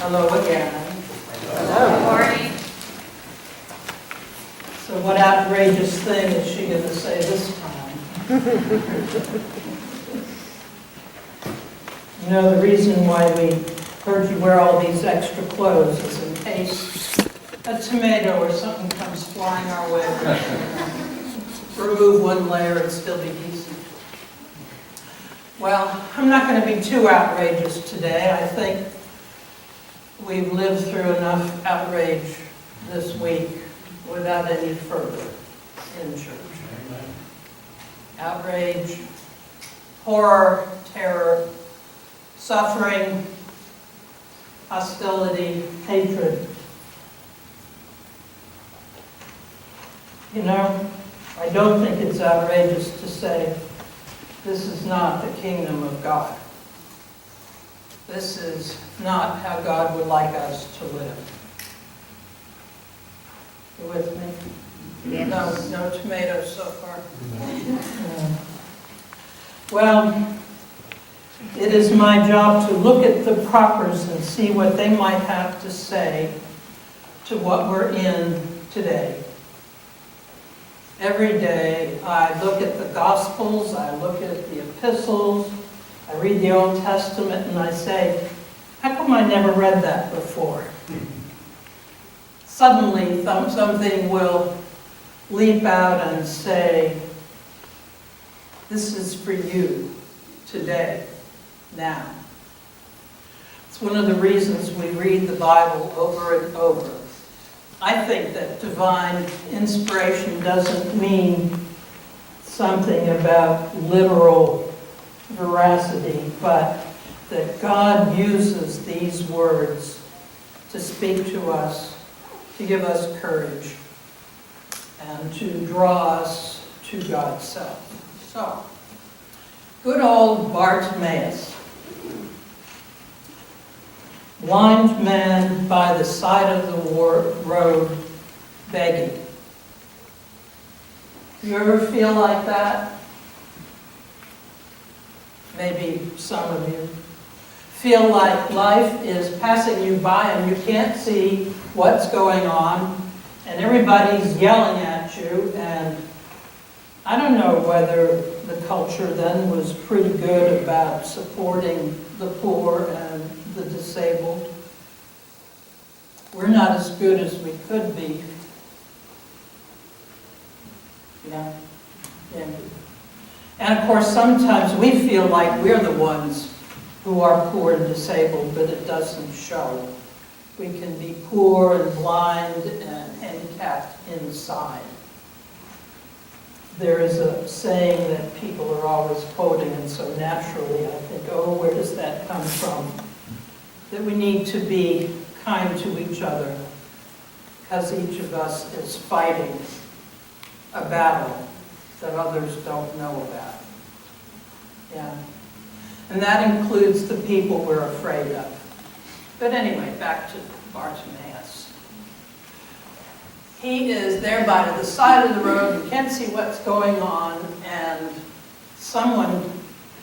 Hello again. Good morning. So what outrageous thing is she going to say this time? You know, the reason why we heard you wear all these extra clothes is in case a tomato or something comes flying our way. Remove one layer and still be decent. Well, I'm not going to be too outrageous today. I think we've lived through enough outrage this week without any further in church. Outrage, horror, terror, suffering, hostility, hatred. You know, I don't think it's outrageous to say this is not the kingdom of God. This is not how God would like us to live. You with me? Yes. No tomatoes so far. No. Well, it is my job to look at the propers and see what they might have to say to what we're in today. Every day I look at the Gospels, I look at the epistles, I read the Old Testament and I say, how come I never read that before? Suddenly something will leap out and say, this is for you today, now. It's one of the reasons we read the Bible over and over. I think that divine inspiration doesn't mean something about literal veracity, but that God uses these words to speak to us, to give us courage, and to draw us to God's self. So, good old Bartimaeus, blind man by the side of the road begging. You ever feel like that? Maybe some of you feel like life is passing you by and you can't see what's going on and everybody's yelling at you, and I don't know whether the culture then was pretty good about supporting the poor and the disabled. We're not as good as we could be. Yeah. And of course, sometimes we feel like we're the ones who are poor and disabled, but it doesn't show. We can be poor and blind and handicapped inside. There is a saying that people are always quoting, and so naturally I think, oh, where does that come from? That we need to be kind to each other, because each of us is fighting a battle that others don't know about. Yeah. And that includes the people we're afraid of. But anyway, back to Bartimaeus. He is there by the side of the road, you can't see what's going on, and someone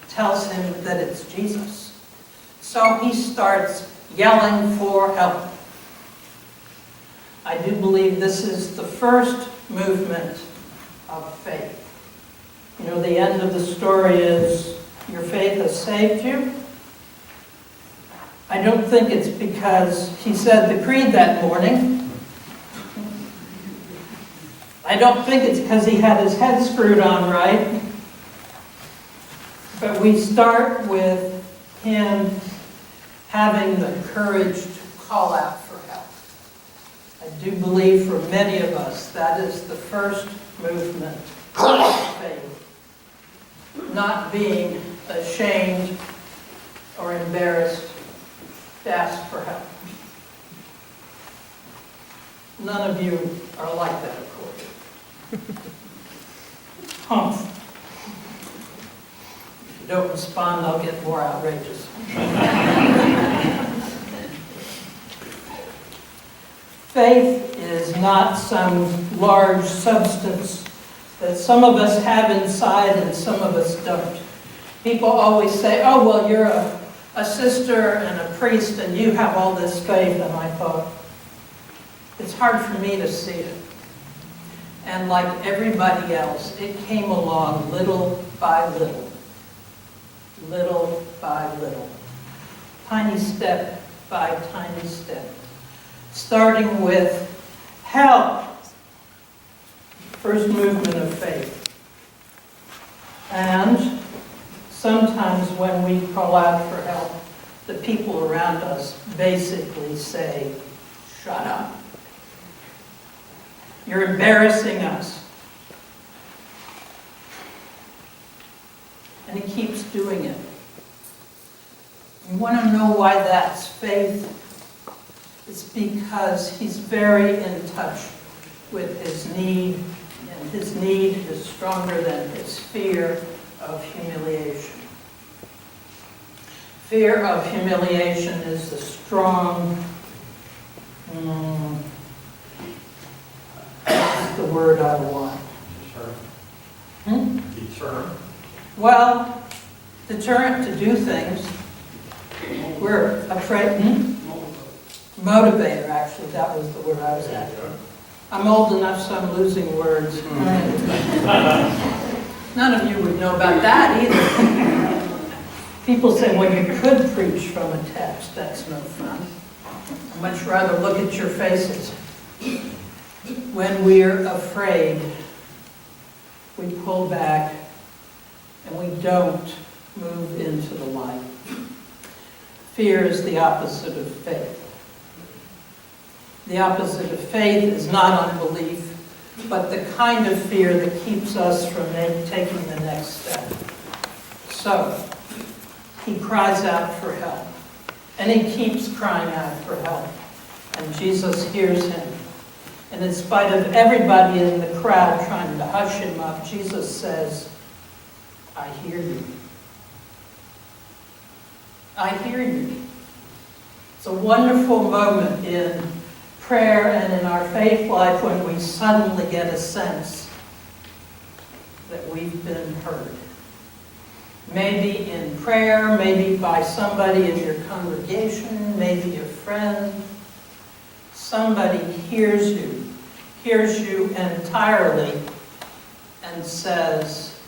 tells him that it's Jesus. So he starts yelling for help. I do believe this is the first movement of faith. You know, the end of the story is, your faith has saved you. I don't think it's because he said the creed that morning. I don't think it's because he had his head screwed on right. But we start with him having the courage to call out for help. I do believe for many of us that is the first movement of faith. Not being ashamed or embarrassed to ask for help. None of you are like that, of course. Humph. If you don't respond, I'll get more outrageous. Faith is not some large substance that some of us have inside and some of us don't. People always say, oh, well, you're a a sister and a priest, and you have all this faith, and I thought, it's hard for me to see it. And like everybody else, it came along little by little by little, tiny step by tiny step, starting with help, first movement of faith. And sometimes when we call out for help, the people around us basically say, shut up. You're embarrassing us. And he keeps doing it. You want to know why that's faith? It's because he's very in touch with his need, and his need is stronger than his fear of humiliation. Fear of humiliation is the strong, what's the word I want? Deterrent. Well, deterrent to do things. We're afraid, motivator, actually, that was the word I was after. I'm old enough, so I'm losing words. None of you would know about that either. People say, well, you could preach from a text. That's no fun. I'd much rather look at your faces. When we're afraid, we pull back and we don't move into the light. Fear is the opposite of faith. The opposite of faith is not unbelief, but the kind of fear that keeps us from taking the next step. So, he cries out for help, and he keeps crying out for help, and Jesus hears him. And in spite of everybody in the crowd trying to hush him up, Jesus says, I hear you. I hear you. It's a wonderful moment in prayer and in our faith life when we suddenly get a sense that we've been heard. Maybe in prayer, maybe by somebody in your congregation, maybe a friend. Somebody hears you entirely, and says,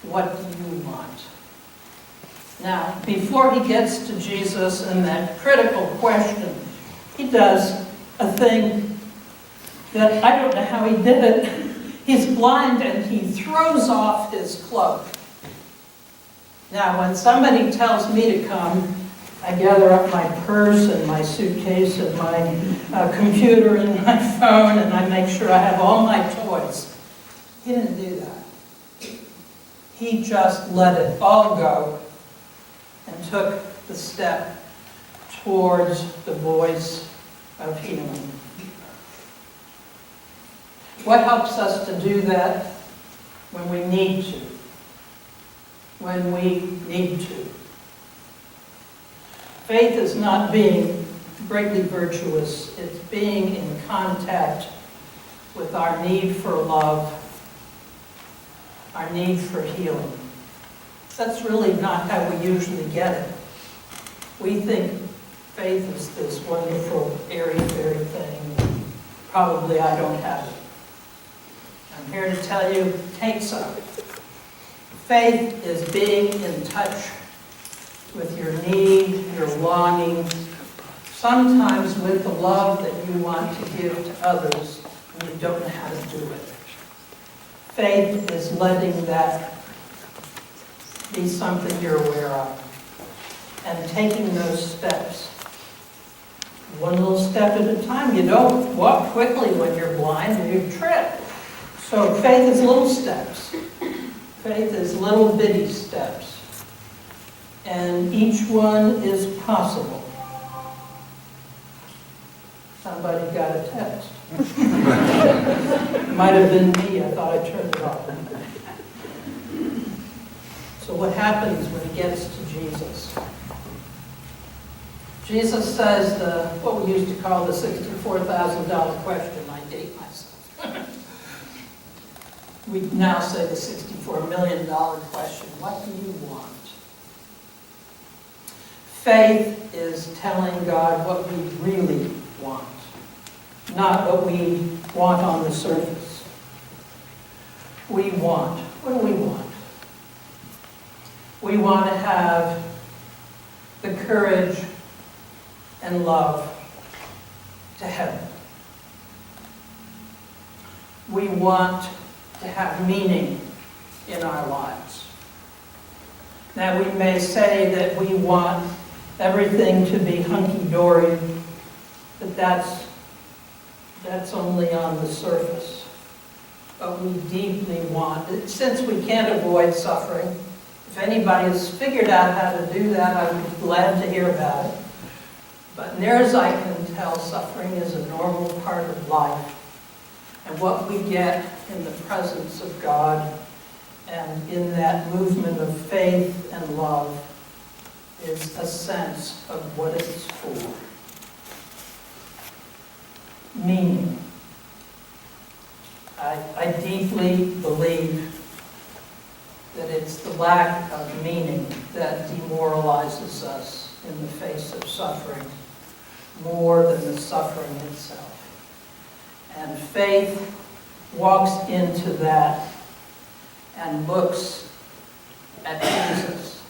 what do you want? Now, before he gets to Jesus and that critical question, he does a thing that I don't know how he did it. He's blind and he throws off his cloak. Now, when somebody tells me to come, I gather up my purse and my suitcase and my computer and my phone, and I make sure I have all my toys. He didn't do that. He just let it all go and took the step towards the voice of healing. What helps us to do that? When we need to. When we need to. Faith is not being greatly virtuous. It's being in contact with our need for love, our need for healing. That's really not how we usually get it. We think faith is this wonderful, airy-fairy thing. Probably I don't have it. I'm here to tell you, take some. Faith is being in touch with your need, your longing, sometimes with the love that you want to give to others and you don't know how to do it. Faith is letting that be something you're aware of and taking those steps. One little step at a time. You don't walk quickly when you're blind and you trip. So faith is little steps. Faith is little bitty steps. And each one is possible. Somebody got a text. Might have been me. I thought I turned it off. So what happens when he gets to Jesus? Jesus says what we used to call the $64,000 question. I date myself. We now say the $64 million question. What do you want? Faith is telling God what we really want, not what we want on the surface. We want. What do we want? We want to have the courage and love to heaven. We want to have meaning in our lives. Now, we may say that we want everything to be hunky-dory, but that's only on the surface. But we deeply want, since we can't avoid suffering, if anybody has figured out how to do that, I would be glad to hear about it. But near as I can tell, suffering is a normal part of life. And what we get in the presence of God and in that movement of faith and love is a sense of what it's for. Meaning. I deeply believe that it's the lack of meaning that demoralizes us in the face of suffering more than the suffering itself. And faith walks into that and looks at Jesus.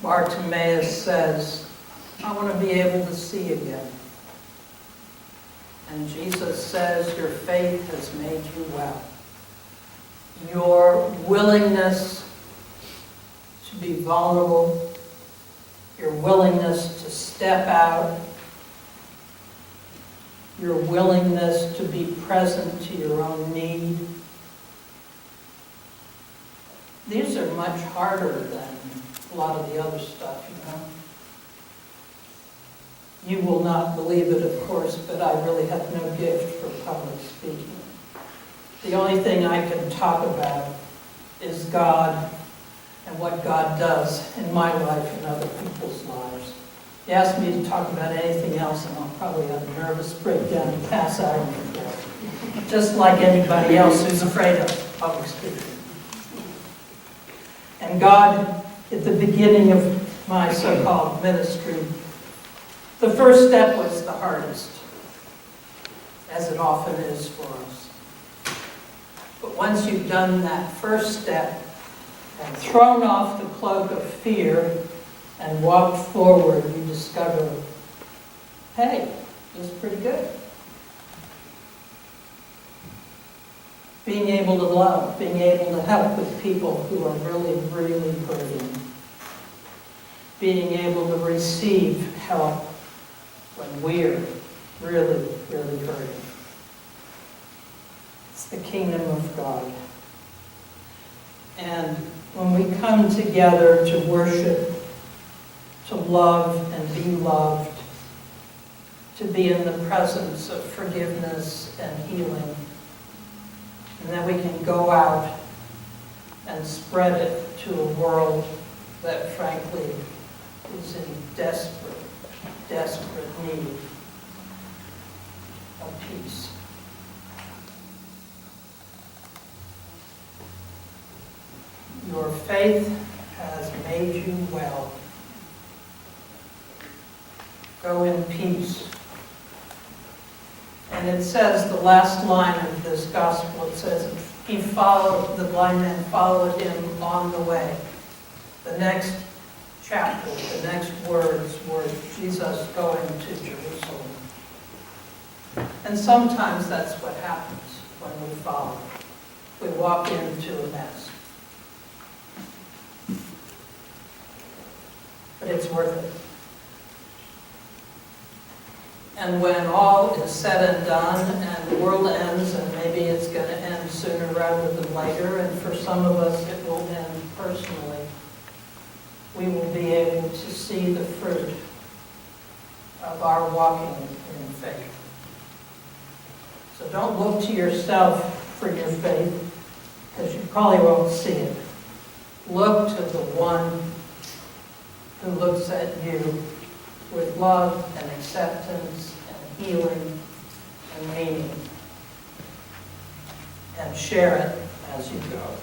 Bartimaeus says, I want to be able to see again. And Jesus says, your faith has made you well. Your willingness to be vulnerable, your willingness to step out, your willingness to be present to your own need. These are much harder than a lot of the other stuff, you know. You will not believe it, of course, but I really have no gift for public speaking. The only thing I can talk about is God and what God does in my life and other people's lives. You ask me to talk about anything else, and I'll probably have a nervous breakdown and pass out on the floor, just like anybody else who's afraid of public speaking. And God, at the beginning of my so-called ministry, the first step was the hardest, as it often is for us. But once you've done that first step and thrown off the cloak of fear and walked forward, you discover, hey, this is pretty good. Being able to love, being able to help with people who are really, really hurting. Being able to receive help when we're really, really hurting. It's the kingdom of God. And when we come together to worship, to love and be loved, to be in the presence of forgiveness and healing, and then we can go out and spread it to a world that frankly is in desperate, desperate need of peace. Your faith has made you well. Go in peace. And it says, the last line of this gospel, it says, the blind man followed him on the way. The next chapter, the next words were Jesus going to Jerusalem. And sometimes that's what happens when we follow. We walk into a mess. But it's worth it. And when all is said and done and the world ends, and maybe it's going to end sooner rather than later, and for some of us it will end personally, we will be able to see the fruit of our walking in faith. So don't look to yourself for your faith, because you probably won't see it. Look to the one who looks at you with love and acceptance and healing and meaning, and share it as you go.